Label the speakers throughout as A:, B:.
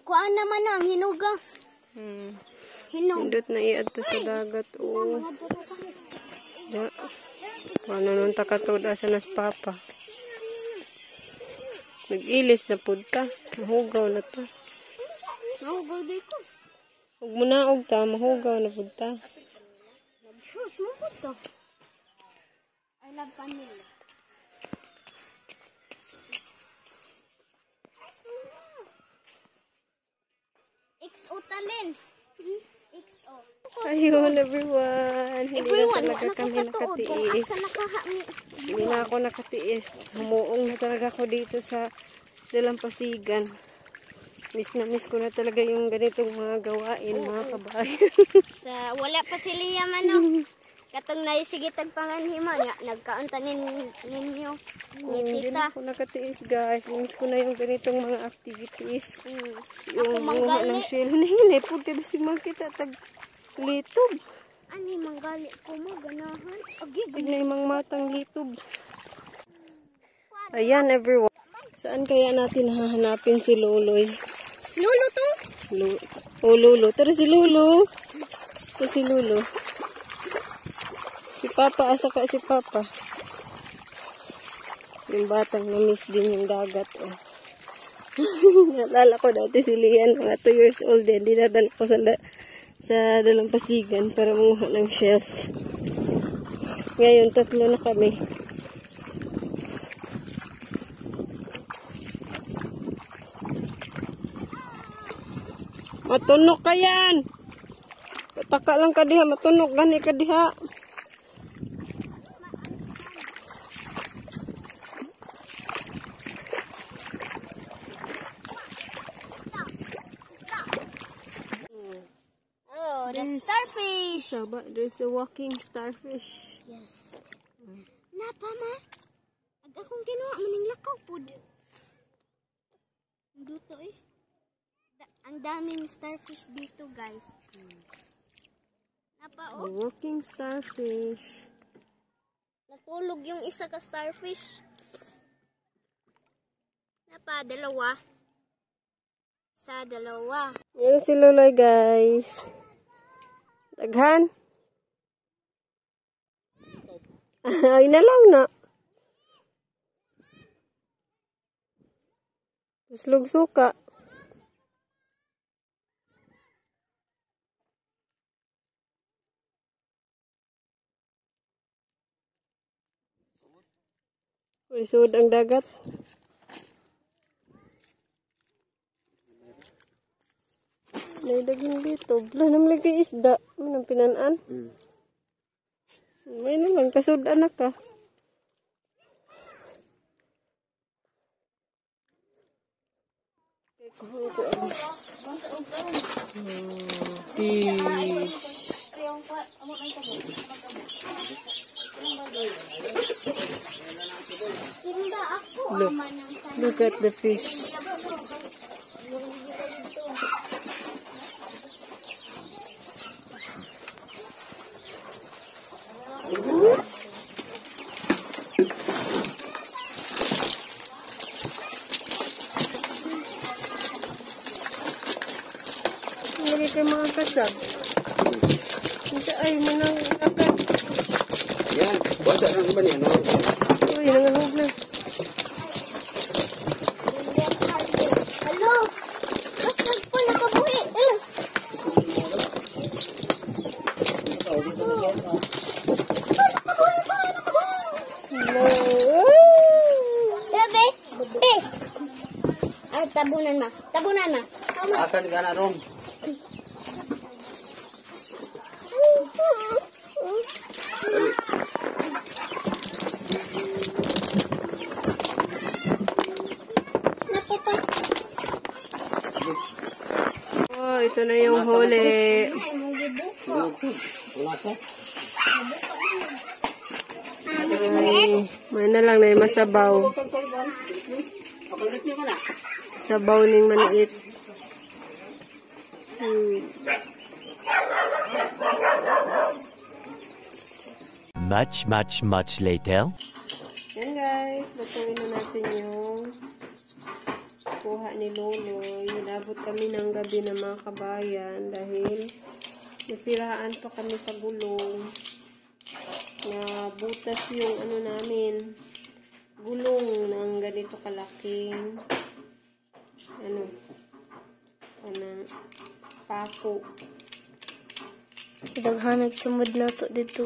A: Kuan naman ang hinuga. Hinog.
B: Hindot na iadto sa dagat. Oh. Ya. Paano nung takatod asa nas papa? Nag-ilis na pud ta. Mahugaw na ta.
A: Mahugaw di ko.
B: Huwag mo na og ta. Mahugaw na pud ta.
A: Sus, mo po to. I love vanilla. XO talent. XO.
B: Ayun, everyone. Hindi na talaga kami nakatiis. Hindi na ako nakatiis. Sumuong na talaga ako dito sa Dalampasigan. Miss na miss ko na talaga yung ganitong mga gawain, mga kabayan.
A: Sa wala pa si Liam ano. Katong naisigitag panganhima nga nagkaunta ninyo ni
B: Hindi na
A: tita.
B: ako nakatiis, guys. Miss ko na yung ganitong mga activities. Yung
A: Ako
B: mga
A: manggali.
B: ng shell. Hinay po kayo si makita tag litob.
A: Ani manggali ko mo ganahan. Agi
B: Signay mang matang litob. Ayan, everyone. Saan kaya natin hahanapin si Loloy?
A: Lolo to.
B: Oh, Lolo. Tara si Lolo. Ito si Lolo. Si Papa. Asa ka si Papa? Yung batang na-miss din yung dagat. Oh. Naalala ko dati si Lian. Mga 2 years old din. Dinadala ko sa Dalampasigan para manguha ng shells. Ngayon, 3 na kami. Matunok ka yan! Pataka lang ka diha, matunok gani ka diha.
A: Oh, the starfish.
B: There's a walking starfish.
A: Yes. Napa ma? Ag akong kinuha maning lakaw pud. Duto eh. Ang daming starfish dito, guys. Napa
B: A
A: oh.
B: walking starfish.
A: Natulog yung isa ka starfish. Napa, dalawa. Sa dalawa.
B: Yan si Loloy, guys. Daghan. Ay na lang na. Tuslog suka. Uy, sud ang dagat. May daging dito. Wala naman lagi isda. Anong pinanaan? May naman, kasudan na ka. Fish. Look at the fish. Lagi kayo mga kasab. Ay, manang agad.
C: Yan, bata lang ba niya?
B: Uy, nanganghog na.
A: Hello! Basta po nakabuhi! Grabe! Pis! Ay, tabunan ma. Tabunan ma.
C: Akan ka na ron.
B: Oh, ito na yung huli. Ay, may na lang na yung masabaw. Sabaw ning maliit.
D: Much later.
B: Yan guys, lutuin na natin yung kuha ni Loloy. Nilabot kami ng gabi ng mga kabayan dahil nasiraan pa kami sa gulong. Na butas yung ano namin, gulong ng ganito kalaking pako.
A: Daghanag sumod na to dito.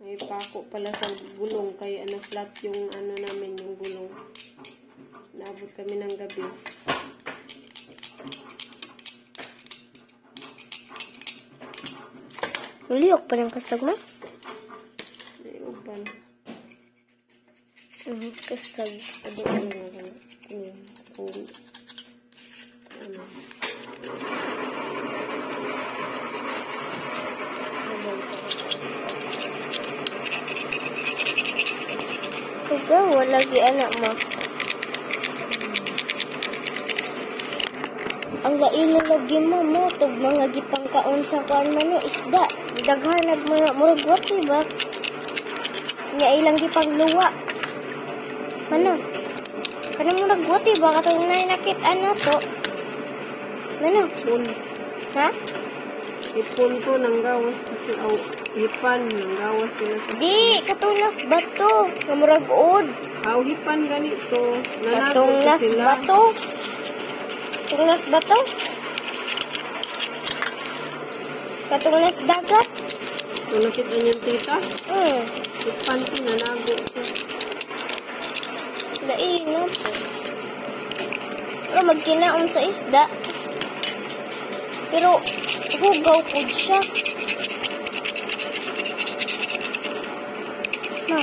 B: May pako pala sa gulong kaya flat yung namin yung gulong. Nabot kami ng gabi.
A: Uliyok pa ng kasag na?
B: Ay, uban.
A: Kasag. Ikaw, wala gi anak mo. Ang lain na lagi mo, tug mga gipangkaon sa kuan man isda. Daghanag mga murag wati ba? Nga ilang gipangluwa. Ano? Kanang murag wati ba katong nakit to? Ano? Ha?
B: Ipon ko nang gawas kasi hipan nang gawas sila sa
A: Di, katunas bato. Nga murag ud.
B: hipan ganito.
A: Katunas bato. Katunas bato. Katunas dagat.
B: Kung nakita niyang tita, hipan ko nanago ko.
A: Lain no. Magkinaon sa isda. Pero hugaw po siya. Na.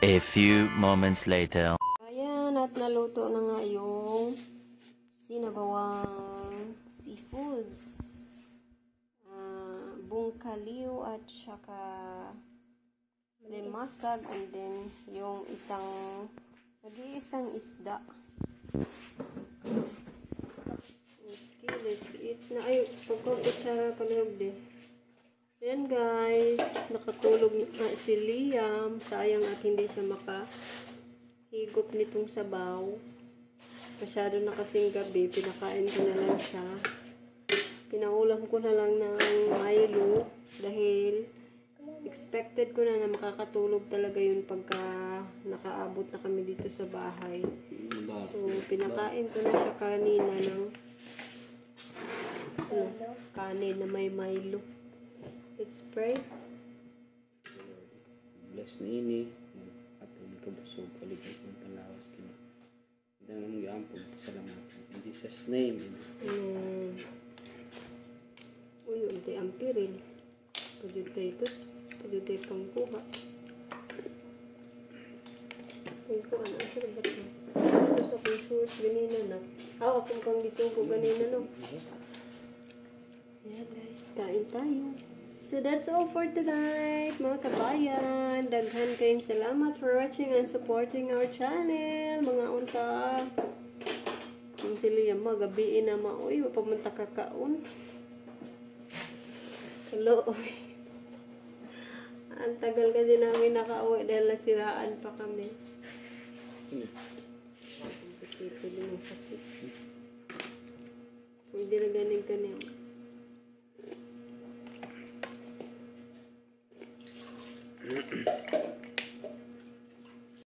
D: A few moments later.
B: Ayan, at naluto na nga yung sinabawang seafoods. Bungkaliw at saka limasag, and then yung nag-iisang isda. Okay, let's eat na. Ay, pagkukutsara palihog din. Ayan guys, nakatulog na si Liam. Sayang at hindi siya makahigop nitong sabaw. Masyado na kasing gabi, pinakain ko na lang siya. Pinaulam ko na lang ng Milo dahil expected ko na makakatulog talaga yun pagka nakaabot na kami dito sa bahay. So, pinakain ko na siya kanina ng kanin na may Milo. Let's pray.
C: Bless nini at hindi ka busog kaligay ng palawas kini. Dahil ang gampog salamat. In Jesus name.
B: Uy, unti ang piril. Pwede tayo pangkuha. Pangkuha na, ang sarap na. Ito sa kong shorts, ganina na. Akong pang gisugo ganina, no? Ayan guys, kain tayo. So that's all for tonight, mga kabayan. Daghan kayong salamat for watching and supporting our channel, mga unta. Kung sila yung mga gabiin na uy, mapamunta kakaon. Hello. Ang tagal kasi namin nakauwi dahil nasiraan pa kami. Pwede ng sakit. Hindi na ganing kanina.